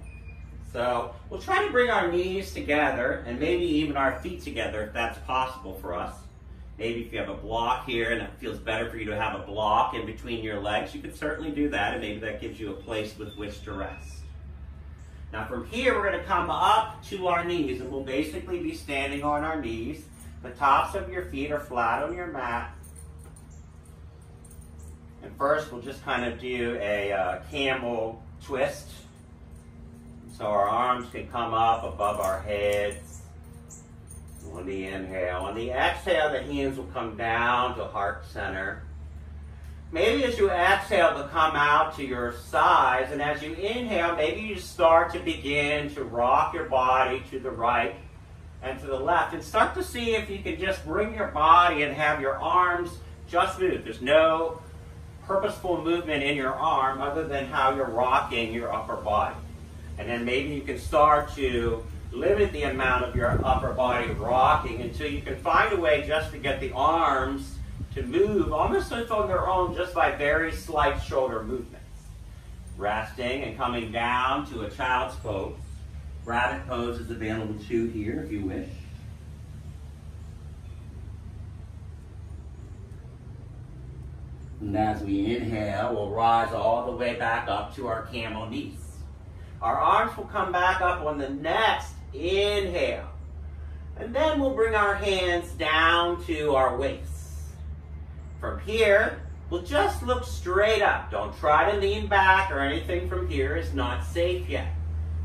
So we'll try to bring our knees together and maybe even our feet together if that's possible for us. Maybe if you have a block here and it feels better for you to have a block in between your legs, you could certainly do that, and maybe that gives you a place with which to rest. Now from here, we're going to come up to our knees, and we'll basically be standing on our knees. The tops of your feet are flat on your mat. And first, we'll just kind of do a camel twist. So our arms can come up above our heads. On the inhale. On the exhale, the hands will come down to heart center. Maybe as you exhale, they'll come out to your sides. And as you inhale, maybe you start to begin to rock your body to the right and to the left. And start to see if you can just bring your body and have your arms just move. There's no purposeful movement in your arm other than how you're rocking your upper body. And then maybe you can start to limit the amount of your upper body rocking until you can find a way just to get the arms to move almost on their own just by very slight shoulder movements. Resting and coming down to a child's pose. Rabbit pose is available too here if you wish. And as we inhale, we'll rise all the way back up to our camel knees. Our arms will come back up on the next inhale. And then we'll bring our hands down to our waists. From here, we'll just look straight up. Don't try to lean back or anything from here is not safe yet.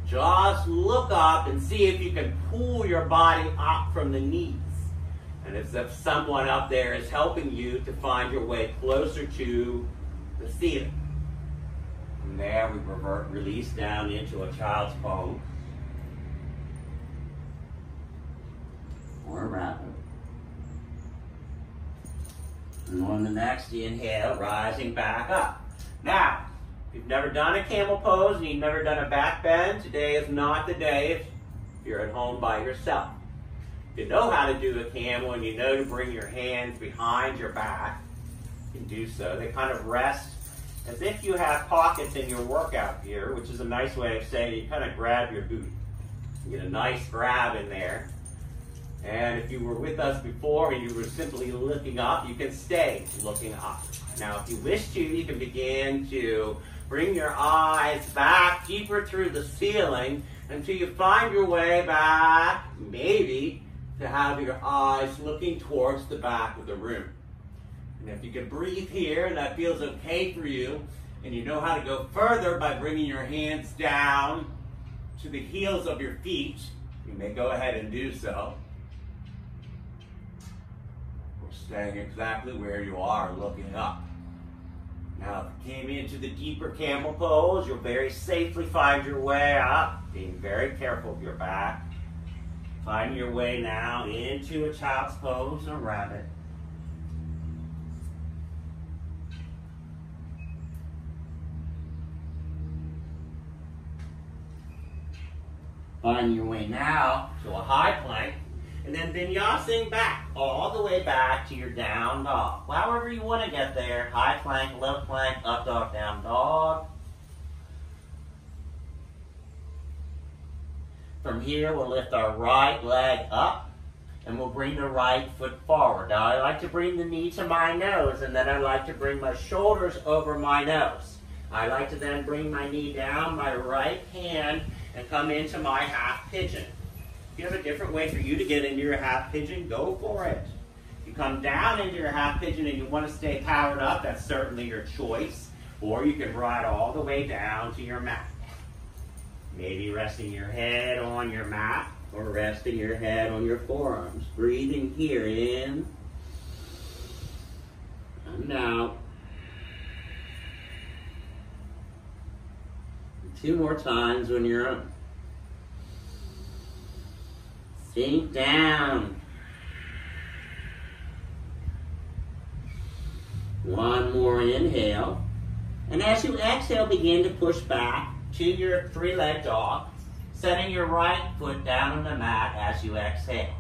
Just look up and see if you can pull your body up from the knees. And as if someone up there is helping you to find your way closer to the ceiling. From there, we release down into a child's pose. Or a rabbit. And on the next inhale, rising back up. Now, if you've never done a camel pose and you've never done a back bend, today is not the day if you're at home by yourself. If you know how to do a camel and you know to bring your hands behind your back, you can do so. They kind of rest as if you have pockets in your workout gear, which is a nice way of saying you kind of grab your booty. You get a nice grab in there. And if you were with us before and you were simply looking up, you can stay looking up. Now, if you wish to, you can begin to bring your eyes back deeper through the ceiling until you find your way back, maybe, to have your eyes looking towards the back of the room. And if you can breathe here and that feels okay for you, and you know how to go further by bringing your hands down to the heels of your feet, you may go ahead and do so. We're staying exactly where you are, looking up. Now, if you came into the deeper camel pose, you'll very safely find your way up, being very careful of your back. Find your way now into a child's pose or rabbit. Find your way now to a high plank, and then vinyasing back, all the way back to your down dog. However you want to get there, high plank, low plank, up dog, down dog. From here, we'll lift our right leg up, and we'll bring the right foot forward. Now, I like to bring the knee to my nose, and then I like to bring my shoulders over my nose. I like to then bring my knee down, my right hand, and come into my half pigeon. If you have a different way for you to get into your half pigeon, go for it. If you come down into your half pigeon and you want to stay powered up, that's certainly your choice. Or you can ride all the way down to your mat. Maybe resting your head on your mat or resting your head on your forearms. Breathing here in and out. 2 more times when you're up. Sink down. 1 more inhale. And as you exhale, begin to push back to your 3-leg dog, setting your right foot down on the mat as you exhale.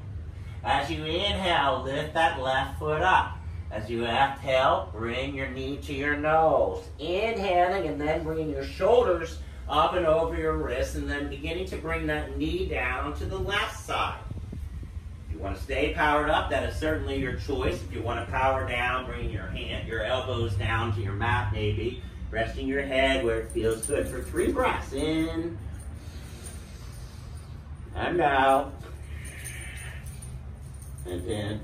As you inhale, lift that left foot up. As you exhale, bring your knee to your nose. Inhaling and then bringing your shoulders up and over your wrists, and then beginning to bring that knee down to the left side. If you want to stay powered up, that is certainly your choice. If you want to power down, bring your elbows down to your mat maybe, resting your head where it feels good for 3 breaths. In and out. And in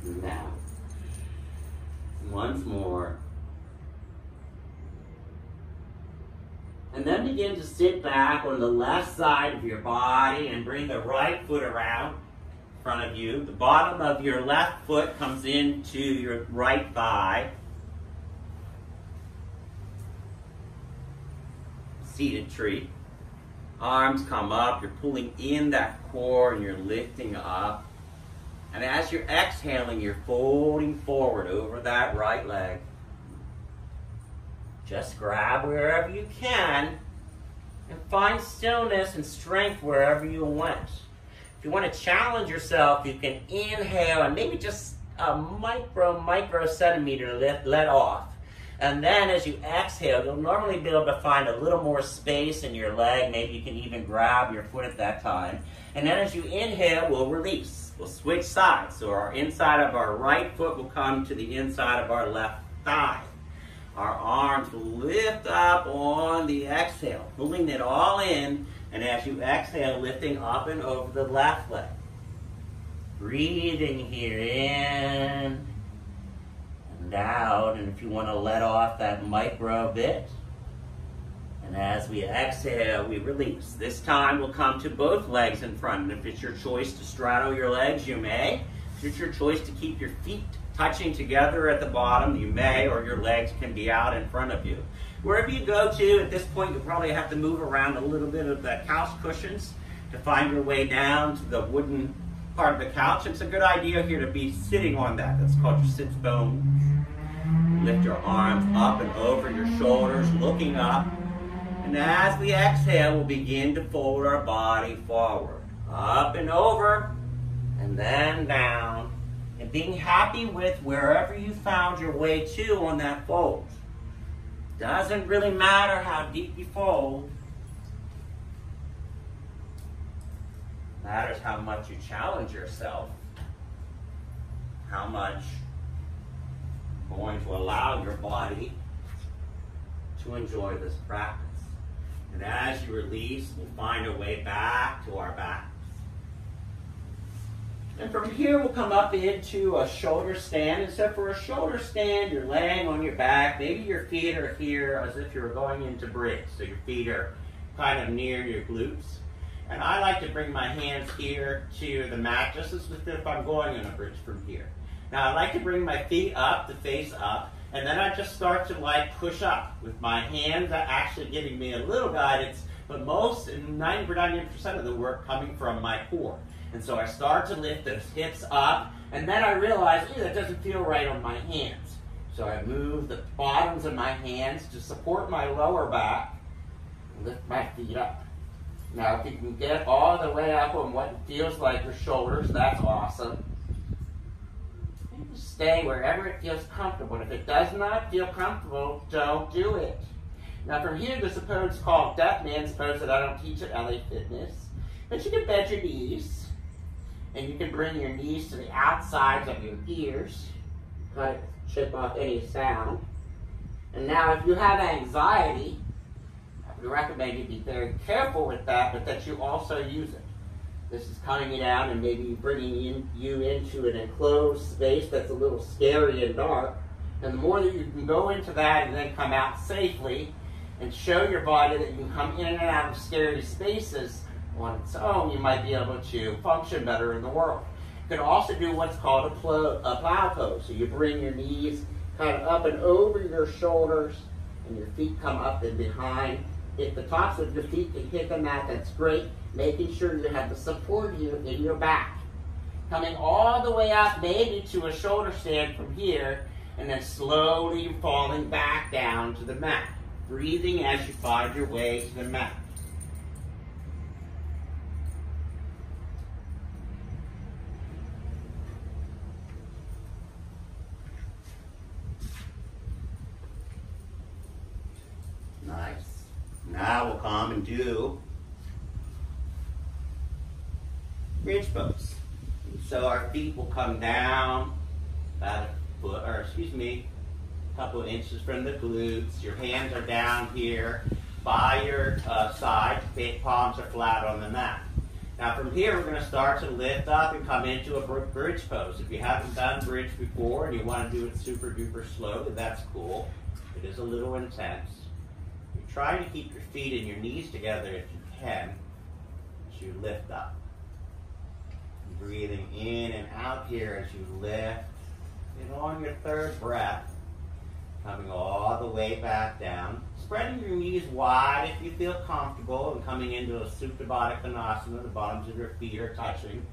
and out. Once more. And then begin to sit back on the left side of your body and bring the right foot around in front of you. The bottom of your left foot comes into your right thigh. Seated tree. Arms come up. You're pulling in that core and you're lifting up. And as you're exhaling, you're folding forward over that right leg. Just grab wherever you can and find stillness and strength wherever you went. If you want to challenge yourself, you can inhale and maybe just a micro centimeter let off. And then as you exhale, you'll normally be able to find a little more space in your leg. Maybe you can even grab your foot at that time. And then as you inhale, we'll release. We'll switch sides. So our inside of our right foot will come to the inside of our left thigh. Our arms will lift up on the exhale, pulling it all in, and as you exhale, lifting up and over the left leg. Breathing here in and out, and if you want to let off that micro bit, and as we exhale, we release. This time we'll come to both legs in front, and if it's your choice to straddle your legs, you may. If it's your choice to keep your feet touching together at the bottom, you may, or your legs can be out in front of you. Wherever you go to, at this point, you'll probably have to move around a little bit of the couch cushions to find your way down to the wooden part of the couch. It's a good idea here to be sitting on that. That's called your sits bone. Lift your arms up and over your shoulders, looking up. And as we exhale, we'll begin to fold our body forward. Up and over, and then down. And being happy with wherever you found your way to on that fold. Doesn't really matter how deep you fold. Matters how much you challenge yourself. How much you're going to allow your body to enjoy this practice. And as you release, we'll find our way back to our back. And from here, we'll come up into a shoulder stand. And so for a shoulder stand, you're laying on your back. Maybe your feet are here as if you're going into bridge. So your feet are kind of near your glutes. And I like to bring my hands here to the mat, just as if I'm going on a bridge from here. Now, I like to bring my feet up, the face up, and then I just start to like push up with my hands actually giving me a little guidance, but most, 90% of the work coming from my core. And so I start to lift those hips up, and then I realize, that doesn't feel right on my hands. So I move the bottoms of my hands to support my lower back, and lift my feet up. Now, if you can get all the way up on what feels like your shoulders, that's awesome. You just stay wherever it feels comfortable. If it does not feel comfortable, don't do it. Now from here, there's a pose called Deaf Man's Pose that I don't teach at LA Fitness. But you can bend your knees, and you can bring your knees to the outsides of your ears, kind of chip off any sound. And now if you have anxiety, I would recommend you be very careful with that, but that you also use it. This is coming down and maybe bringing you into an enclosed space that's a little scary and dark. And the more that you can go into that and then come out safely and show your body that you can come in and out of scary spaces on its own, you might be able to function better in the world. You can also do what's called a plow pose. So you bring your knees kind of up and over your shoulders and your feet come up and behind. If the tops of your feet can hit the mat, that's great. Making sure you have the support here in your back. Coming all the way up, maybe to a shoulder stand from here, and then slowly falling back down to the mat. Breathing as you find your way to the mat. Nice. Now we'll come and do bridge pose. So our feet will come down about a foot, or excuse me, a couple of inches from the glutes. Your hands are down here by your side. Big palms are flat on the mat. Now from here, we're going to start to lift up and come into a bridge pose. If you haven't done bridge before and you want to do it super duper slowly, that's cool. It is a little intense. You're trying to keep your feet and your knees together if you can as you lift up. Breathing in and out here as you lift. And on your third breath, coming all the way back down. Spreading your knees wide if you feel comfortable and coming into a Supta Baddha Konasana. The bottoms of your feet are touching.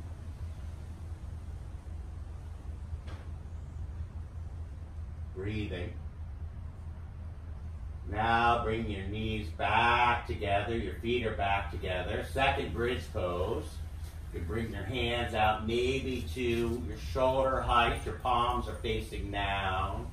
Breathing. Now bring your knees back together. Your feet are back together. Second bridge pose. You can bring your hands out maybe to your shoulder height. Your palms are facing down.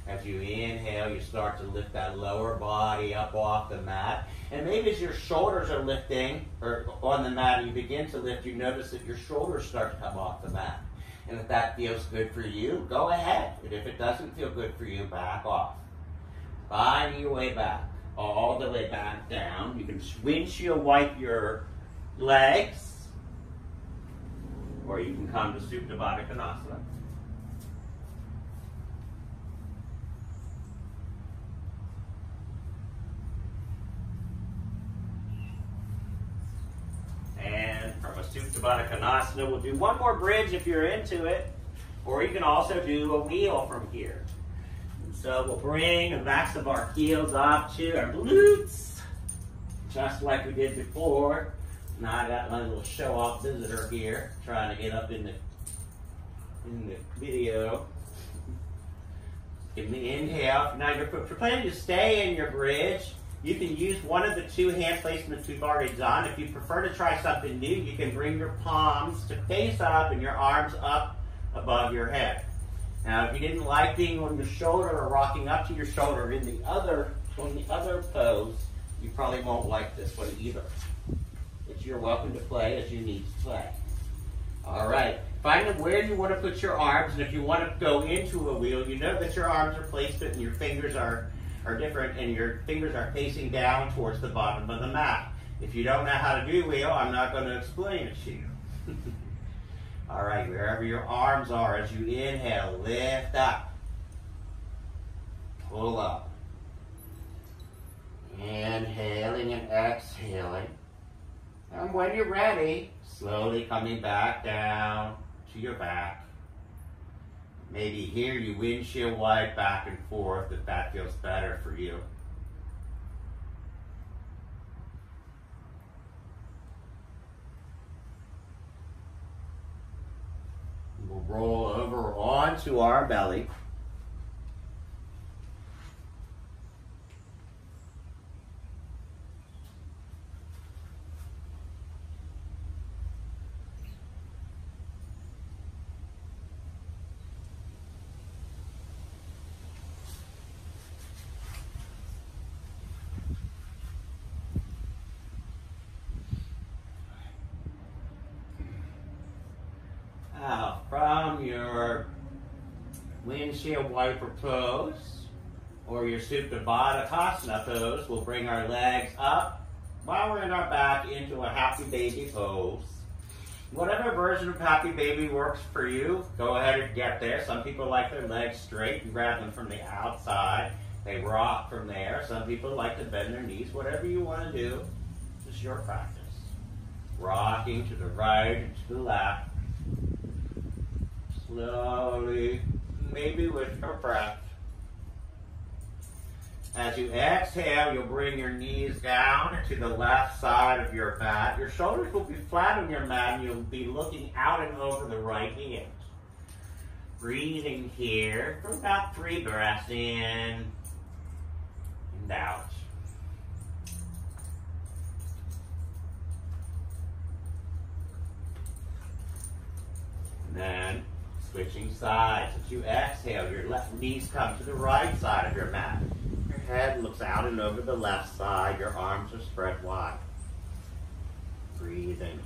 As you inhale, you start to lift that lower body up off the mat. And maybe as your shoulders are lifting, or on the mat, and you begin to lift, you notice that your shoulders start to come off the mat. And if that feels good for you, go ahead. And if it doesn't feel good for you, back off. Finding your way back, all the way back down. You can windshield wipe your legs, or you can come to Supta Baddha Konasana. And from a Supta Baddha Konasana, we'll do one more bridge if you're into it, or you can also do a wheel from here. And so we'll bring the backs of our heels up to our glutes, just like we did before. Now I got my little show-off visitor here, trying to get up in the video. Give me inhale. Now, if you're planning to stay in your bridge, you can use one of the two hand placements we've already done. If you prefer to try something new, you can bring your palms to face up and your arms up above your head. Now, if you didn't like being on your shoulder or rocking up to your shoulder on the other pose, you probably won't like this one either. But you're welcome to play as you need to play. All right. Find where you want to put your arms, and if you want to go into a wheel, you know that your arms are placed and your fingers are different, and your fingers are facing down towards the bottom of the mat. If you don't know how to do wheel, I'm not going to explain it to you. All right, wherever your arms are, as you inhale, lift up. Pull up. Inhaling and exhaling. And when you're ready, slowly coming back down to your back. Maybe here you windshield wipe back and forth if that feels better for you. We'll roll over onto our belly. wiper pose, or your Supta Baddha Hasana pose. We'll bring our legs up while we're in our back into a happy baby pose. Whatever version of happy baby works for you, go ahead and get there. Some people like their legs straight and grab them from the outside. They rock from there. Some people like to bend their knees. Whatever you want to do, it's your practice. Rocking to the right and to the left. Slowly, maybe with your breath. As you exhale, you'll bring your knees down to the left side of your mat. Your shoulders will be flat on your mat, and you'll be looking out and over the right hand. Breathing here for about 3 breaths in and out. And then switching sides. As you exhale, your left knees come to the right side of your mat. Your head looks out and over the left side. Your arms are spread wide. Breathing.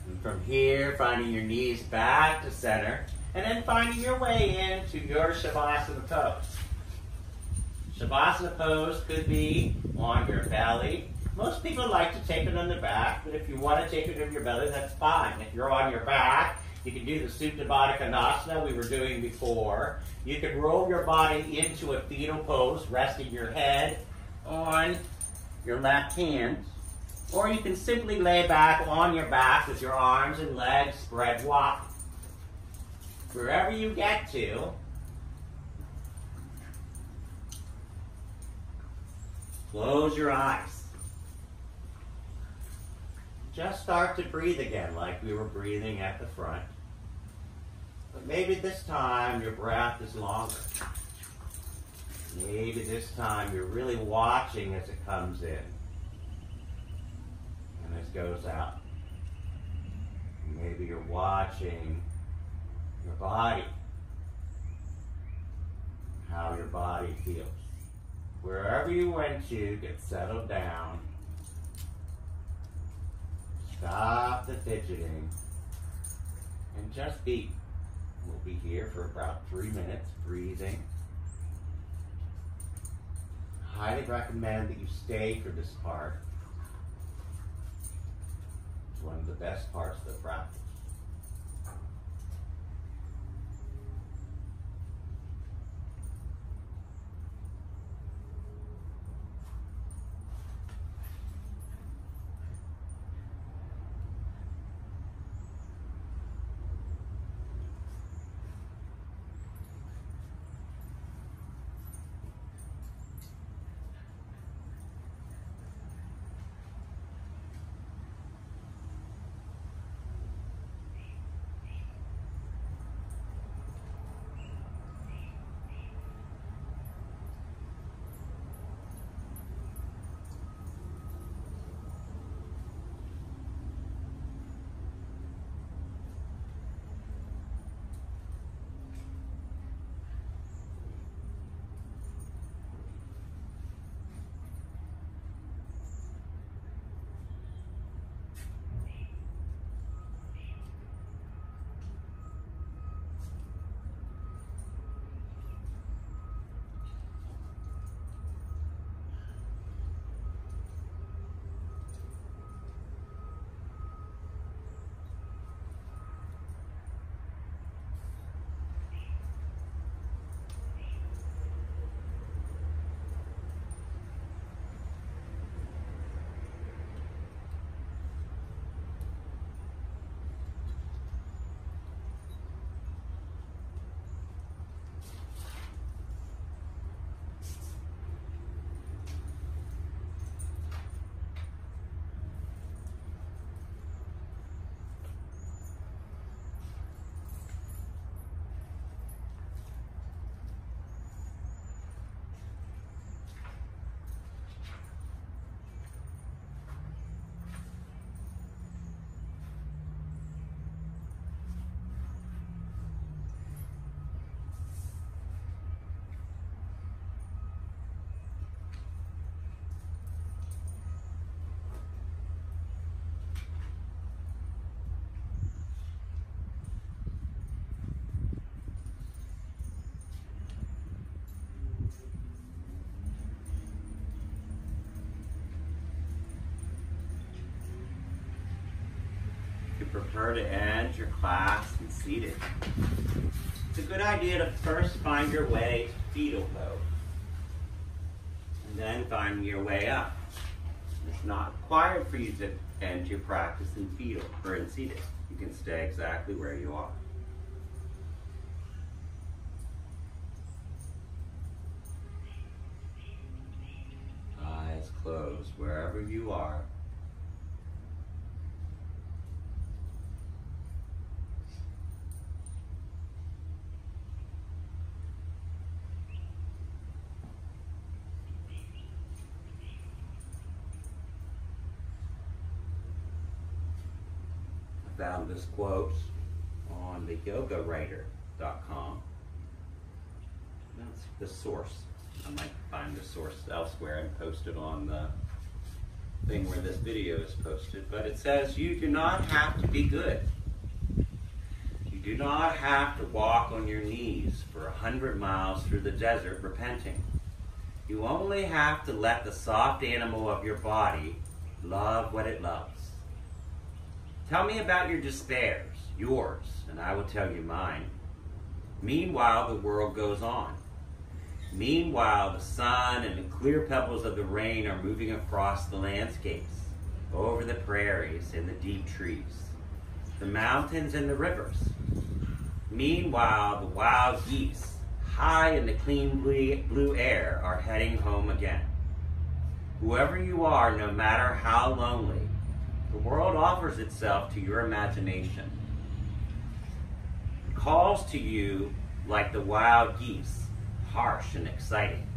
And from here, finding your knees back to center, and then finding your way into your Shavasana pose. Shavasana pose could be on your belly. Most people like to take it on the back, but if you want to take it on your belly, that's fine. If you're on your back, you can do the Supta Baddha Konasana we were doing before. You can roll your body into a fetal pose, resting your head on your left hand. Or you can simply lay back on your back with your arms and legs spread wide. Wherever you get to, close your eyes. Just start to breathe again like we were breathing at the front. But maybe this time your breath is longer. Maybe this time you're really watching as it comes in and as it goes out. Maybe you're watching your body, how your body feels. Wherever you went to, get settled down. Stop the fidgeting and just be. We'll be here for about 3 minutes, breathing. Highly recommend that you stay for this part. It's one of the best parts of the practice. prepare to end your class and seated. It's a good idea to first find your way to fetal pose, and then find your way up. It's not required for you to end your practice in fetal or in seated. You can stay exactly where you are. Eyes closed wherever you are. Found this quote on the yogawriter.com. That's the source. I might find the source elsewhere and post it on the thing where this video is posted. But it says, you do not have to be good. You do not have to walk on your knees for 100 miles through the desert repenting. You only have to let the soft animal of your body love what it loves. Tell me about your despairs, yours, and I will tell you mine. Meanwhile, the world goes on. Meanwhile, the sun and the clear pebbles of the rain are moving across the landscapes, over the prairies and the deep trees, the mountains and the rivers. Meanwhile, the wild geese, high in the clean blue air, are heading home again. Whoever you are, no matter how lonely, the world offers itself to your imagination. It calls to you like the wild geese, harsh and exciting,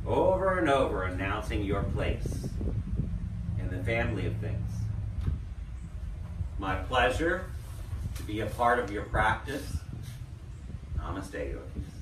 over and over announcing your place in the family of things. My pleasure to be a part of your practice. Namaste, yogis.